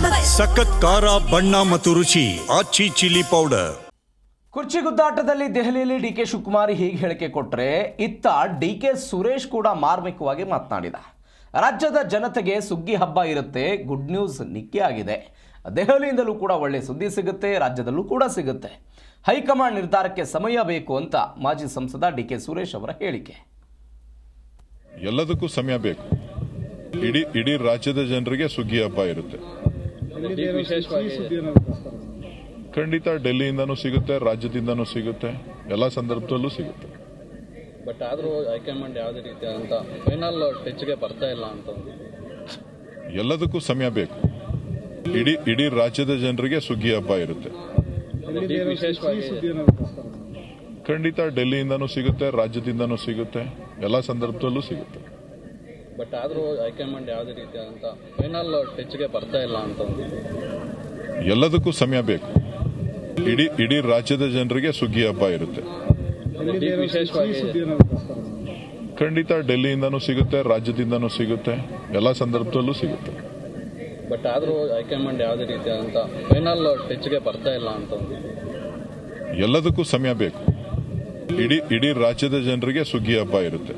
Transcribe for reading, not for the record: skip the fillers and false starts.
ಸಖತ್ ಖಾರ ಬಣ್ಣ ಮತ್ತು ರುಚಿ ಆಚಿ ಚಿಲ್ಲಿ ಪೌಡರ್. ಕುರ್ಚಿ ಗುದ್ದಾಟದಲ್ಲಿ ದೆಹಲಿಯಲ್ಲಿ ಡಿಕೆ ಶಿವಕುಮಾರ್ ಹೀಗೆ ಹೇಳಿಕೆ ಕೊಟ್ಟರೆ ಇತ್ತ ಡಿಕೆ ಸುರೇಶ್ ಕೂಡ ಮಾರ್ಮಿಕವಾಗಿ ಮಾತನಾಡಿದ. ರಾಜ್ಯದ ಜನತೆಗೆ ಸುಗ್ಗಿ ಹಬ್ಬ ಇರುತ್ತೆ, ಗುಡ್ ನ್ಯೂಸ್ ನಿಕ್ಕಿ ಆಗಿದೆ. ದೆಹಲಿಯಿಂದಲೂ ಕೂಡ ಒಳ್ಳೆ ಸುದ್ದಿ ಸಿಗುತ್ತೆ, ರಾಜ್ಯದಲ್ಲೂ ಕೂಡ ಸಿಗುತ್ತೆ. ಹೈಕಮಾಂಡ್ ನಿರ್ಧಾರಕ್ಕೆ ಸಮಯ ಬೇಕು ಅಂತ ಮಾಜಿ ಸಂಸದ ಡಿಕೆ ಸುರೇಶ್ ಅವರ ಹೇಳಿಕೆ. ಎಲ್ಲದಕ್ಕೂ ಸಮಯ ಬೇಕು. ಇಡೀ ರಾಜ್ಯದ ಜನರಿಗೆ ಸುಗ್ಗಿ ಹಬ್ಬ ಇರುತ್ತೆ. ಖಂಡಿತ ಡೆಲ್ಲಿಯಿಂದನೂ ಸಿಗುತ್ತೆ, ರಾಜ್ಯದಿಂದನೂ ಸಿಗುತ್ತೆ, ಎಲ್ಲ ಸಂದರ್ಭದಲ್ಲೂ ಸಿಗುತ್ತೆ. ಬಟ್ ಆದರೂ ಹೈಕಮಾಂಡ್ ಯಾವುದೇ ರೀತಿ ಅಂತ ಫೈನಲ್ ಟಚ್ಗೆ ಬರ್ತಾ ಇಲ್ಲ ಅಂತ. ಎಲ್ಲದಕ್ಕೂ ಸಮಯ ಬೇಕು. ಇಡೀ ರಾಜ್ಯದ ಜನರಿಗೆ ಸುಗ್ಗಿ ಹಬ್ಬ ಇರುತ್ತೆ. ಖಂಡಿತ ಡೆಲ್ಲಿಯಿಂದನೂ ಸಿಗುತ್ತೆ, ರಾಜ್ಯದಿಂದನೂ ಸಿಗುತ್ತೆ, ಎಲ್ಲ ಸಂದರ್ಭದಲ್ಲೂ ಸಿಗುತ್ತೆ. ಬಟ್ ಆದರೂ ಹೈಕಮಾಂಡ್ ಯಾವುದೇ ರೀತಿ ಅಂತ ಫೈನಲ್ ಟಚ್ಗೆ ಬರ್ತಾ ಇಲ್ಲ ಅಂತ. ಎಲ್ಲದಕ್ಕೂ ಸಮಯ ಬೇಕು. ಇಡೀ ರಾಜ್ಯದ ಜನರಿಗೆ ಸುಗ್ಗಿ ಹಬ್ಬ ಇರುತ್ತೆ. ಖಂಡಿತ ಡೆಲ್ಲಿಯಿಂದನೂ ಸಿಗುತ್ತೆ, ರಾಜ್ಯದಿಂದನೂ ಸಿಗುತ್ತೆ, ಎಲ್ಲ ಸಂದರ್ಭದಲ್ಲೂ ಸಿಗುತ್ತೆ. ಬಟ್ ಆದರೂ ಹೈಕಮಾಂಡ್ ಯಾವುದೇ ರೀತಿ ಅಂತ ಫೈನಲ್ ಟಚ್ಗೆ ಬರ್ತಾ ಇಲ್ಲ ಅಂತ. ಎಲ್ಲದಕ್ಕೂ ಸಮಯ ಬೇಕು. ಇಡೀ ರಾಜ್ಯದ ಜನರಿಗೆ ಸುಗ್ಗಿ ಹಬ್ಬ ಇರುತ್ತೆ.